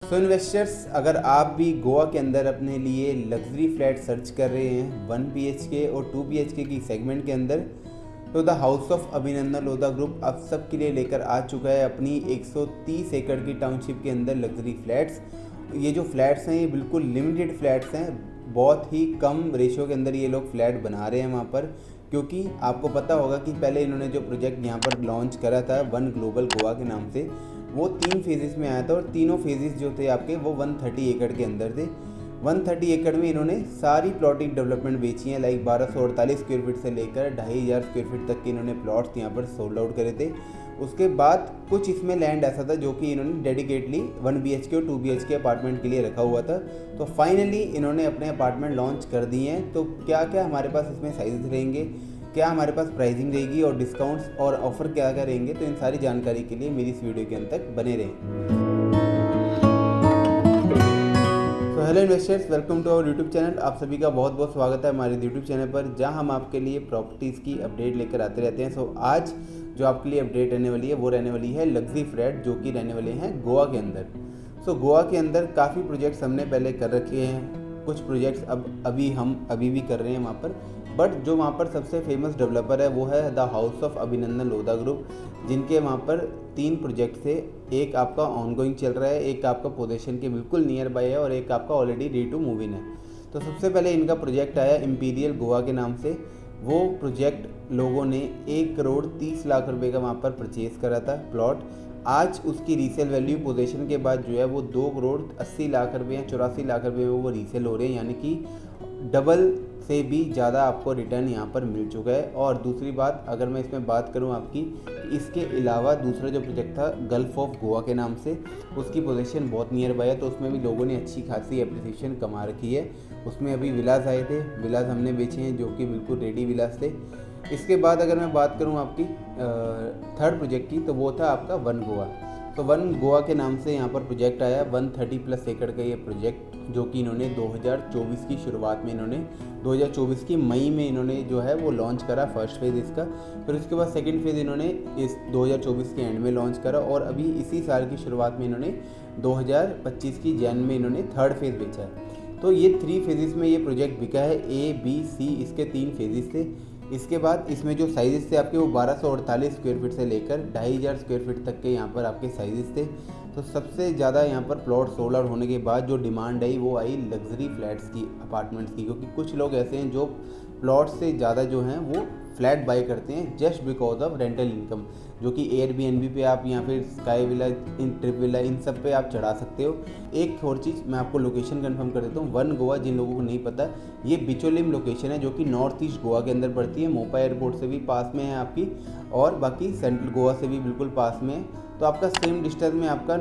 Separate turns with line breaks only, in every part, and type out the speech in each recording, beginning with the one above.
सो investors, अगर आप भी गोवा के अंदर अपने लिए लग्जरी फ्लैट सर्च कर रहे हैं 1 BHK और 2 BHK की सेगमेंट के अंदर, तो द हाउस ऑफ अभिनंदन लोधा ग्रुप आप सब के लिए लेकर आ चुका है अपनी 130 एकड़ की टाउनशिप के अंदर लग्जरी फ्लैट्स। ये जो फ्लैट्स हैं ये बिल्कुल लिमिटेड फ्लैट्स हैं, बहुत ही कम रेशियो के अंदर ये लोग फ्लैट बना रहे हैं वहाँ पर। क्योंकि आपको पता होगा कि पहले इन्होंने जो प्रोजेक्ट यहाँ पर लॉन्च करा था वन ग्लोबल गोवा के नाम से, वो 3 फेजेस में आया था और तीनों फेजेस जो थे आपके वो 130 एकड़ के अंदर थे। 130 एकड़ में इन्होंने सारी प्लॉटिंग डेवलपमेंट बेची हैं, लाइक 1248 स्क्वायर फीट से लेकर 2500 स्क्वायर फीट तक के इन्होंने प्लॉट्स यहाँ पर सोल्ड आउट करे थे। उसके बाद कुछ इसमें लैंड ऐसा था जो कि इन्होंने डेडिकेटली 1 BHK और 2 BHK अपार्टमेंट के लिए रखा हुआ था। तो फाइनली इन्होंने अपने अपार्टमेंट लॉन्च कर दिए हैं। तो क्या क्या हमारे पास इसमें साइजेस रहेंगे, क्या हमारे पास प्राइसिंग रहेगी और डिस्काउंट्स और ऑफर क्या क्या रहेंगे, तो इन सारी जानकारी के लिए मेरी इस वीडियो के अंत तक बने रहें। तो hello investors, welcome to our YouTube channel. आप सभी का बहुत बहुत स्वागत है हमारे यूट्यूब चैनल पर, जहां हम आपके लिए प्रॉपर्टीज़ की अपडेट लेकर आते रहते हैं। सो आज जो आपके लिए अपडेट रहने वाली है वो रहने वाली है लग्जरी फ्लैट, जो कि रहने वाले हैं गोवा के अंदर। सो गोवा के अंदर काफ़ी प्रोजेक्ट्स हमने पहले कर रखे हैं, कुछ प्रोजेक्ट्स हम अभी भी कर रहे हैं वहाँ पर। बट जो वहाँ पर सबसे फेमस डेवलपर है वो है द हाउस ऑफ अभिनंदन लोधा ग्रुप, जिनके वहाँ पर 3 प्रोजेक्ट थे। एक आपका ऑनगोइंग चल रहा है, एक आपका पोजीशन के बिल्कुल नियर बाय है और एक आपका already ready to move in है। तो सबसे पहले इनका प्रोजेक्ट आया इम्पीरियल गोवा के नाम से। वो प्रोजेक्ट लोगों ने 1 करोड़ 30 लाख रुपए का वहाँ पर परचेज करा था प्लॉट। आज उसकी रीसेल वैल्यू पोजीशन के बाद जो है वो 2 करोड़ 80 लाख रुपये या 84 लाख रुपये में वो रीसेल हो रहे हैं, यानी कि डबल से भी ज़्यादा आपको रिटर्न यहाँ पर मिल चुका है। और दूसरी बात, अगर मैं इसमें बात करूँ आपकी, इसके अलावा दूसरा जो प्रोजेक्ट था गल्फ ऑफ गोवा के नाम से, उसकी पोजीशन बहुत नियर बाय है, तो उसमें भी लोगों ने अच्छी खासी एप्रिसिएशन कमा रखी है। उसमें अभी विलास आए थे, विलास हमने बेचे हैं जो कि बिल्कुल रेडी विलास थे। इसके बाद अगर मैं बात करूँ आपकी थर्ड प्रोजेक्ट की, तो वो था आपका वन गोवा। तो वन गोवा के नाम से यहाँ पर प्रोजेक्ट आया 130+ एकड़ का ये प्रोजेक्ट, जो कि इन्होंने 2024 की शुरुआत में 2024 की मई में इन्होंने जो है वो लॉन्च करा फर्स्ट फेज़ इसका। फिर उसके बाद सेकंड फेज़ इन्होंने इस 2024 के एंड में लॉन्च करा और अभी इसी साल की शुरुआत में इन्होंने 2025 की जैन में इन्होंने थर्ड फेज़ बेचा है। तो ये 3 फेजेस में ये प्रोजेक्ट बिका है। A, B, C इसके 3 फेजेस थे। इसके बाद इसमें जो साइजेस थे आपके वो 1248 स्क्वायर फीट से लेकर 2500 स्क्वायर फीट तक के यहाँ पर आपके साइजेस थे। तो सबसे ज़्यादा यहाँ पर प्लॉट सोल्ड आउट होने के बाद जो डिमांड आई वो आई लग्जरी फ्लैट्स की, अपार्टमेंट्स की, क्योंकि कुछ लोग ऐसे हैं जो प्लॉट से ज़्यादा जो हैं वो फ्लैट बाई करते हैं just because of rental income, जो कि एयरबीएनबी पे आप या फिर स्काई विला, इन ट्रिप विला, इन सब पे आप चढ़ा सकते हो। एक और चीज़ मैं आपको लोकेशन कंफर्म कर देता हूँ। वन गोवा, जिन लोगों को नहीं पता, ये बिचोलिम लोकेशन है जो कि नॉर्थ ईस्ट गोवा के अंदर पड़ती है। मोपा एयरपोर्ट से भी पास में है आपकी, और बाकी सेंट्रल गोवा से भी बिल्कुल पास में है। तो आपका सेम डिस्टेंस में आपका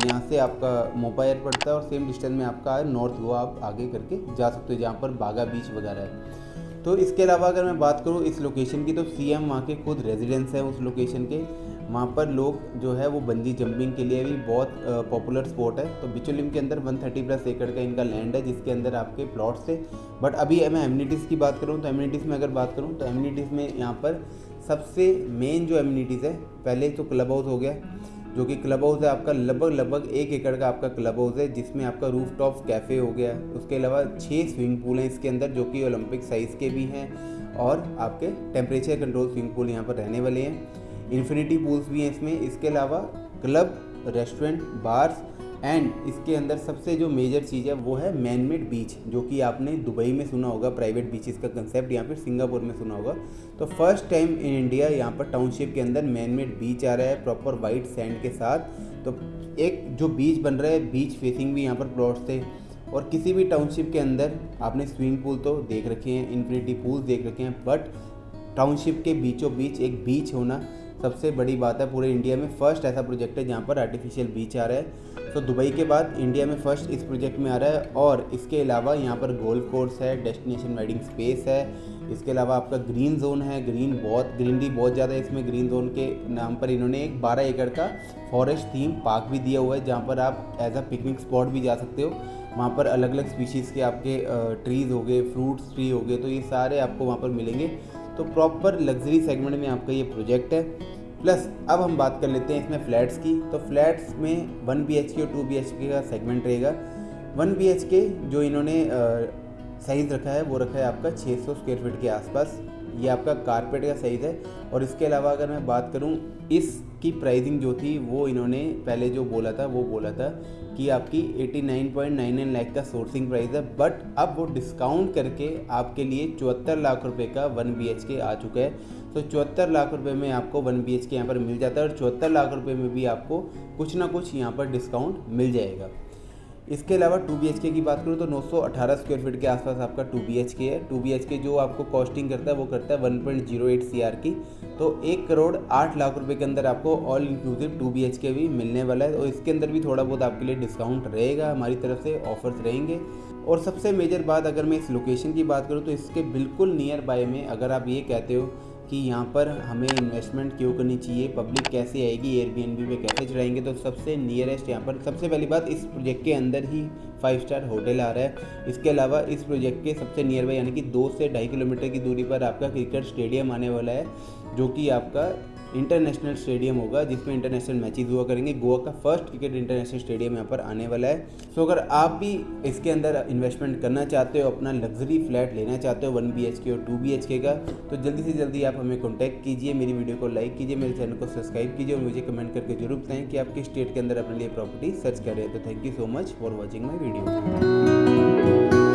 यहाँ से आपका मोपा एयर पड़ता है और सेम डिस्टेंस में आपका नॉर्थ गोवा आप आगे करके जा सकते हो, जहाँ पर बागा बीच वगैरह है। तो इसके अलावा अगर मैं बात करूँ इस लोकेशन की, तो CM वहाँ के खुद रेजिडेंस है उस लोकेशन के। वहाँ पर लोग जो है वो बंजी जंपिंग के लिए भी बहुत पॉपुलर स्पॉट है। तो बिचोलिम के अंदर 130+ एकड़ का इनका लैंड है, जिसके अंदर आपके प्लॉट्स थे। बट अभी मैं एमिनिटीज़ की बात करूँ तो एमिनिटीज़ में अगर बात करूँ तो एमिनिटीज़ में यहाँ पर सबसे मेन जो एमिनिटीज़ है, पहले तो क्लब हाउस हो गया, जो कि क्लब हाउस है आपका लगभग 1 एकड़ का आपका क्लब हाउस है, जिसमें आपका रूफ टॉप कैफ़े हो गया। उसके अलावा 6 स्विमिंग पूल हैं इसके अंदर, जो कि ओलंपिक साइज़ के भी हैं, और आपके टेम्परेचर कंट्रोल स्विमिंग पूल यहाँ पर रहने वाले हैं। इन्फिनिटी पूल्स भी हैं इसमें। इसके अलावा क्लब, रेस्टोरेंट, बार्स एंड इसके अंदर सबसे जो मेजर चीज़ है वो है मैन मेड बीच, जो कि आपने दुबई में सुना होगा प्राइवेट बीचेस का कंसेप्ट, या फिर सिंगापुर में सुना होगा। तो फर्स्ट टाइम इन इंडिया यहाँ पर टाउनशिप के अंदर मैन मेड बीच आ रहा है प्रॉपर वाइट सैंड के साथ। तो एक जो बीच बन रहा है, बीच फेसिंग भी यहाँ पर प्लॉट्स थे। और किसी भी टाउनशिप के अंदर आपने स्विमिंग पूल तो देख रखे हैं, इन्फिनिटी पूल्स देख रखे हैं, बट टाउनशिप के बीचों बीच एक बीच होना सबसे बड़ी बात है। पूरे इंडिया में फर्स्ट ऐसा प्रोजेक्ट है जहाँ पर आर्टिफिशियल बीच आ रहा है। तो दुबई के बाद इंडिया में फर्स्ट इस प्रोजेक्ट में आ रहा है। और इसके अलावा यहाँ पर गोल्फ कोर्स है, डेस्टिनेशन वेडिंग स्पेस है। इसके अलावा आपका ग्रीन जोन है, ग्रीनरी बहुत ज़्यादा है इसमें। ग्रीन जोन के नाम पर इन्होंने एक 12 एकड़ का फॉरेस्ट थीम पार्क भी दिया हुआ है, जहाँ पर आप एज अ पिकनिक स्पॉट भी जा सकते हो। वहाँ पर अलग अलग स्पीशीज़ के आपके ट्रीज़ हो गए, फ्रूट्स ट्री हो गए, तो ये सारे आपको वहाँ पर मिलेंगे। तो प्रॉपर लग्जरी सेगमेंट में आपका ये प्रोजेक्ट है। प्लस अब हम बात कर लेते हैं इसमें फ्लैट्स की। तो फ्लैट्स में 1 BHK और 2 BHK का सेगमेंट रहेगा। 1 BHK जो इन्होंने साइज़ रखा है वो रखा है आपका 600 स्क्वायर फीट के आसपास। ये आपका कारपेट का साइज़ है। और इसके अलावा अगर मैं बात करूं, इसकी प्राइसिंग जो थी वो इन्होंने पहले जो बोला था कि आपकी 89.99 लाख का सोर्सिंग प्राइस है, बट अब वो डिस्काउंट करके आपके लिए 74 लाख रुपए का 1 BHK आ चुका है। तो 74 लाख रुपए में आपको 1 BHK यहाँ पर मिल जाता है, और 74 लाख रुपए में भी आपको कुछ ना कुछ यहाँ पर डिस्काउंट मिल जाएगा। इसके अलावा 2 BHK की बात करूँ तो 918 स्क्वायर फीट के आसपास आपका 2 BHK है। 2 BHK जो आपको कॉस्टिंग करता है वो करता है 1.08 CR की। तो 1 करोड़ 8 लाख रुपए के अंदर आपको ऑल इंक्लूसिव 2 BHK भी मिलने वाला है। और इसके अंदर भी थोड़ा बहुत आपके लिए डिस्काउंट रहेगा, हमारी तरफ से ऑफर्स रहेंगे। और सबसे मेजर बात, अगर मैं इस लोकेशन की बात करूँ तो इसके बिल्कुल नियर बाय में अगर आप ये कहते हो कि यहाँ पर हमें इन्वेस्टमेंट क्यों करनी चाहिए, पब्लिक कैसे आएगी, एयरबीएनबी पे कैसे चढ़ाएंगे, तो सबसे नियरेस्ट यहाँ पर सबसे पहली बात, इस प्रोजेक्ट के अंदर ही 5 स्टार होटल आ रहा है। इसके अलावा इस प्रोजेक्ट के सबसे नियर बाय यानी कि 2 से 2.5 किलोमीटर की दूरी पर आपका क्रिकेट स्टेडियम आने वाला है, जो कि आपका इंटरनेशनल स्टेडियम होगा, जिसमें इंटरनेशनल मैचेस हुआ करेंगे। गोवा का फर्स्ट क्रिकेट इंटरनेशनल स्टेडियम यहाँ पर आने वाला है। सो अगर आप भी इसके अंदर इन्वेस्टमेंट करना चाहते हो, अपना लग्जरी फ्लैट लेना चाहते हो 1 BHK और 2 BHK का, तो जल्दी से जल्दी आप हमें कॉन्टैक्ट कीजिए, मेरी वीडियो को लाइक कीजिए, मेरे चैनल को सब्सक्राइब कीजिए, और मुझे कमेंट करके जरूर बताएं कि आप किस स्टेट के अंदर अपने लिए प्रॉपर्टी सर्च कर रहे हैं। तो thank you so much for watching my video.